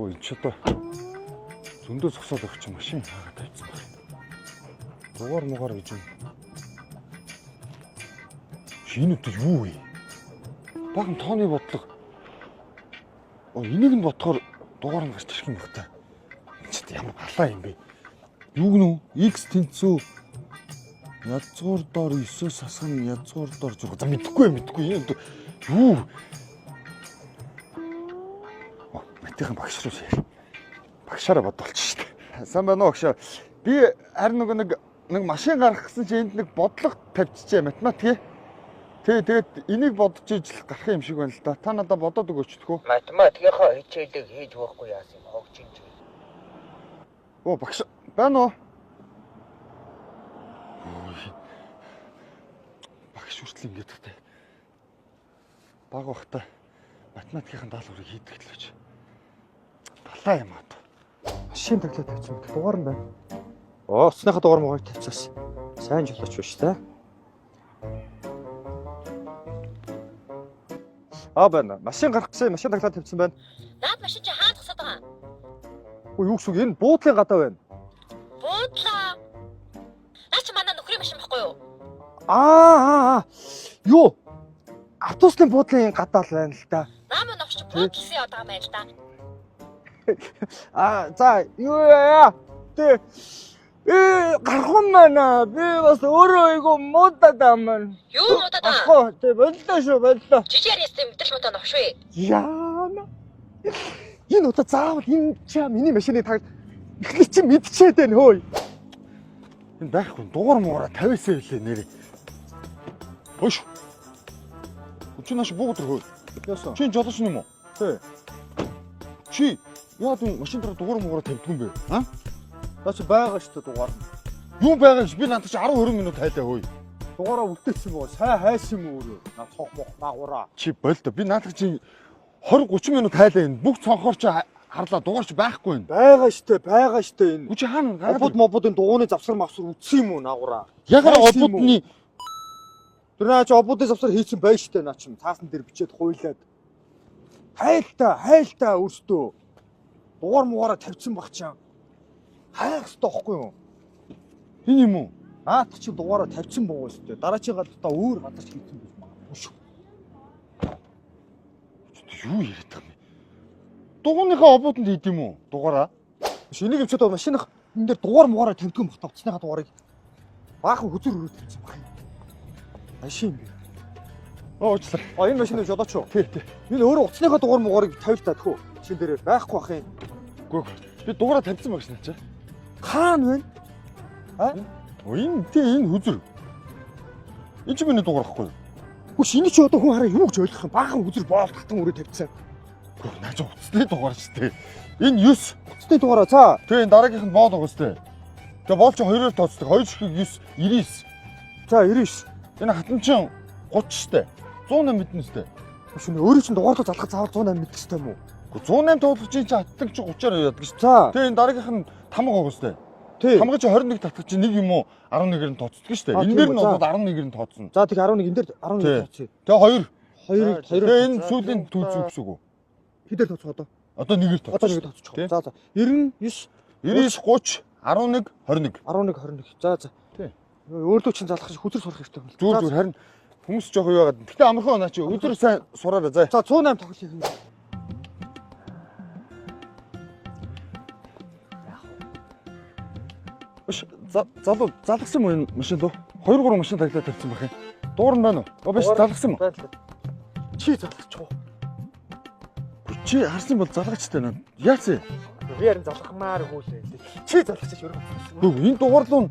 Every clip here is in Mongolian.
Оо энэ ч одоо зөндөө зогсоод өгч машин хаагаад тавьсан байна. Дугаар гэж юм. Энэ үгүй юу вэ? Баган тооны бодлого. Энийг нь бодохоор дугаар нь гарч ирэх юм байна та. Чи ямар галаа юм бэ? Юу гэнэ үү? X тэнцүү язгуур доор 9 сасган язгуур доор зүг. За мэдхгүй юу? Юу? Мэтийн багш руу шээ. Багшаараа бодолч шүү дээ. Сайн байна уу багшаа? Би харин нэг машин гаргах гэсэн чинь энд нэг бодлого тавьчихжээ математик. Тэгээд энийг бодож ижил гарах юм шиг байна л да. Та надад бодоод өгөөч тхөө. Математикийнхаа хичээлийг хийж байхгүй яасан хогч юм чи. Оо багш байна уу? Багш хүртэл ингэж тахтай. Баг бахта математикийн даалгаврыг хийдэг л гэж. Талаа юм аа. Машин таглаад тавьсан. Дугаар нь байна. Уцсныхаа дугаар муугыг тавьцаас. Сайн жолооч биш та. Байна. Машин гарах гэсэн машин таглаад тавьсан байна. Наад машин чи хаана тасаад байгаа? Юу гэсэн энэ буудлын гадаа байна. Буудлаа. Наа чи манай нөхрийн машин байхгүй юу? Юу? Автобусны буудлын гадаа л байна л да. Намын новч буудлын яваад байгаа юм байл да. За юу яа? Гарах юм байна. Би бас өөрөө айгу муудаад байна. Юу муудаад байгаа? Боллоо шүү. Жижигэр ястай мэтэл муудаа новш вэ? Яана. Энэ удаа заавал энэ чам миний машины таг ихний чи мэдчихэд байна хөөе. Энэ байхгүй дугаар муугараа 50-аас хэлээ нэрээ. Хөөш. Учнаас бүгд хөөе. Яасан? Чи жолооч юм уу? Тий. Чи яа тийм машин дээр дугаар муугараа тавьдаг юм бэ? Наач байгаа шүү дээ дугаар. Юу байгаа ш? Би надад чи 10-20 минут хайлаа хөөе. Дугаараа үлдээсэн боо. Сайн хайсан юм өөрөө. Наад цонх мох наагураа. Чи болдо. Би надад чи 20-30 минут хайлаа энэ. Бүх цонхоор чи харлаа дугаар чи байхгүй байна. Байгаа штэ энэ. Үчи хаана? Ободын дугууны завсар мавсар үтсэн юм уу наагураа? Ягаар ободны Тэр наач ободын завсар хийсэн байж штэ наа чи цаасан дээр бичээд хуйлаад. Хайлтаа өөртөө. Дугаар муугараа тавьсан баг чам. Хайх ёстой байхгүй юу? Энэ юм уу? Наад чи дугаараа тавьсан байгаа шүү дээ. Дараачийн гадаа өөр газар хийсэн гэж магадгүй шүү. Юу яриад байгаа юм бэ? Дугууныхаа ободонд хийд юм уу? Дугаараа. Энийг өвчөөд машиных энэ дээр дугаар муугараа тавьдаг юм бахта уцсныхаа дугаарыг. Баахан хөзөр өрөөд тавьсан баг юм. Машин юм. Уучлаа. Энэ машин нь жолооч уу? Тий. Энэ өөрөө уцсныхаа дугаар муугарыг тавьлаа тхөө. Машин дээр байхгүй бах юм. Үгүй. Би дугаараа тавьсан баг шнэ чаа. Хаана вэ? Энэ хүзэр. Энэ ч миний дугаар ахгүй юу? Хүч энэ ч одоо хүн хараа юу гэж ойлгох юм? Баахан хүзэр боол татан өрөө тавьсан. Гүр наач уцсны дугаар шүү дээ. Энэ 9 уцсны дугаараа цаа. Тэгээ энэ дараагийнх нь боол байгаа шүү дээ. Тэгээ боол чи 2-оор тооцдог. 2 ширхэг 9 99. За 99. Энэ хатан чин 30 шүү дээ. 108 мэднэ шүү дээ. Шинэ өөрөө чин дугаарлуу залхах заавал 108 мэдэх хэрэгтэй юм уу? 108 тооцох чинь хатдаг чи 30-аар яадаг шүү. За. Тэгээ энэ дараагийнх нь тамга байгаа шүү дээ. Тий. Хамгач 21 татах чинь 1 юм уу 11-ээр нь тооцдог шүү дээ. Энэ дээр нь бол 11-ээр нь тооцно. За тэг 11 энэ дээр 11 тооцъё. Тэгээ 2. Тэгээ энэ сүүлийн түүц юу гэсэн үг вэ? Хэдээр тооцох одоо? Одоо 1-ээр тооцох. Одоо 1-ээр тооцох. За. 99 30 11 21. 11 21. За. Тий. Өөрлөө чинь залах шиг хүзэр сурах хэрэгтэй байна. Зүгээр харин хүмүүс жоох юу яагаад. Гэтэ амархан оноо чи өдөр сайн сураарай заа. За 108 тоглоё юм. Залуу залгсан юм энэ машин дөө. 2-3 машин таглаад тавьсан байх юм. Дуурн байна уу? Биш залгсан юм. Чи залгачих уу? Чи харсан бол залгачтай наа. Яац вэ? Би харин залгахмаар хүүлээ. Чи залгачих өргөн. Хөө энэ дугаарлуу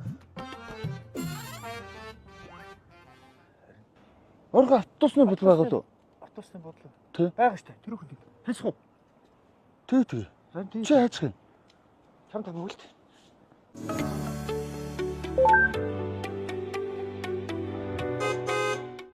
Орго автобусны бодол байгаа дөө. Автобусны бодол. Тий. Байгаа штэ. Тэр хүн. Хайцх уу? Тий. Чи хайцх юм. Чам та бүгд.